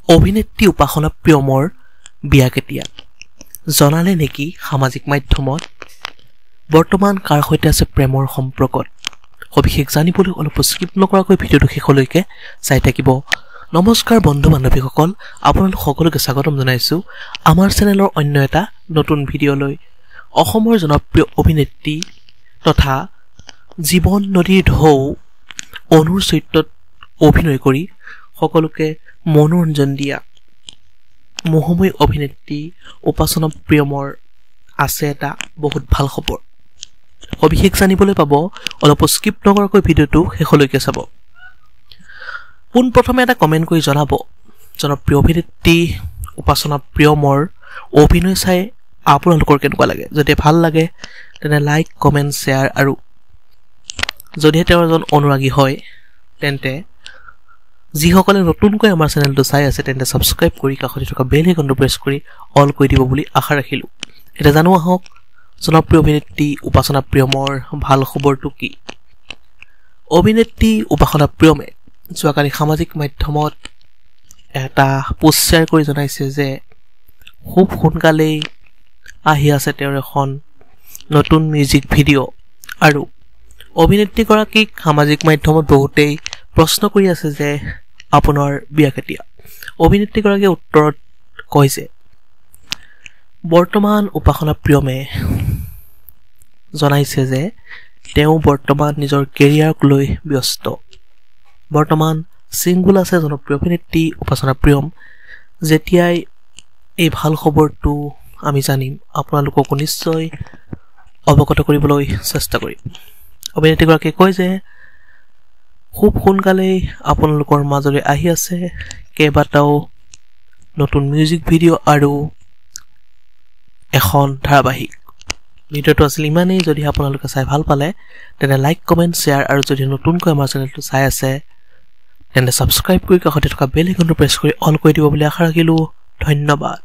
অভিনেত্ৰী উপাসনা প্ৰিয়মৰ বিয়া কেতিয়া জনালে নেকি সামাজিক মাধ্যমত বৰ্তমান কাৰ সৈতে আছে প্ৰেমৰ সম্পৰ্কত সবিশেষ জানিবলৈ অলপ স্কিপ নকৰাকৈ ভিডিঅটো শেষলৈকে চাই থাকিব নমস্কাৰ বন্ধু বান্ধৱীসকল আপোনালোক সকলোকে স্বাগতম জনাইছো আমাৰ চেনেলৰ অন্য এটা নতুন ভিডিঅলৈ অসমৰ জনপ্ৰিয় অভিনেত্ৰী তথা জীৱন নদীৰ ঢৌ অনুৰ চৰিত্ৰত অভিনয় কৰি সকলোকে মনোৰঞ্জন দিয়া মোহময়ী অভিনেত্ৰী উপাসনা প্ৰিয়মৰ আছে এটা বহুত ভাল খবৰ সবিশেষ জানিবলৈ পাব অলপ স্কিপ নকৰাকৈ ভিডিঅটো শেষলৈকে চাব পোন প্ৰথমে এটা কমেন্ট কৰি জনাব জনপ্ৰিয় অভিনেত্ৰী উপাসনা প্ৰিয়মৰ অভিনয় চাই আপোনালোকৰ কেনেকুৱা লাগে যদি ভাল লাগে তেনে লাইক কমেন্ট শেয়াৰ আৰু যদি তেওঁ এজন অনুৰাগী হয় তেন্তে যিসকলে নতুনকৈ আমাৰ চেনেলটো চাই আছে তেন্তে সাবস্ক্ৰাইব কৰি কাষতে থকা বেল আইকনটো প্ৰেছ কৰি অল কৰি দিব বুলি আশা ৰাখিলো এটা জানো আহক জনপ্ৰিয় অভিনেত্ৰী উপাসনা প্ৰিয়মৰ ভাল খবৰটো কি অভিনেত্ৰী উপাসনা প্ৰিয়মে যোৱাকালি সামাজিক মাধ্যমত এটা পোষ্ট শ্বেয়াৰ কৰি জনাইছে যে খুব সোনকালেই আহি আছে তেওঁৰ এখন নতুন মিউজিক ভিডিঅ' আৰু অভিনেত্ৰীগৰাকীক সামাজিক মাধ্যমত বহুতেই প্ৰশ্ন কৰি আছে যে আপোনাৰ বিয়া কেতিয়া অভিনেত্ৰীগৰাকীয়ে উত্তৰত কৈছে বৰ্তমান উপাসনা প্ৰিয়মে জনাইছে যে তেওঁ বৰ্তমান নিজৰ কেৰিয়াৰক লৈ ব্যস্ত বৰ্তমান সিংগুল আছে জনপ্ৰিয় অভিনেত্ৰী উপাসনা প্ৰিয়ম যেতিয়াই এই ভাল খবৰটো আমি জানিম আপোনালোকক নিশ্চয় অৱগত কৰিবলৈ চেষ্টা কৰিম অভিনেত্ৰীগৰাকীয়ে কয় যে খুব সোনকালেই আপোনালোকৰ মাজলৈ আহি আছে কেইবাটাও নতুন মিউজিক ভিডিঅ' আৰু এখন ধাৰাবাহিক ভিডিঅ'টো আছিল ইমানেই যদি আপোনালোকে চাই ভাল পালে তেনে লাইক কমেন্ট শেয়াৰ আৰু যদি নতুনকৈ আমাৰ চেনেলটো চাই আছে তেন্তে সাবস্ক্ৰাইব কৰি কাষতে থকা বেল আইকনটো প্ৰেছ কৰি অল কৰি দিব বুলি আশা ৰাখিলো ধন্যবাদ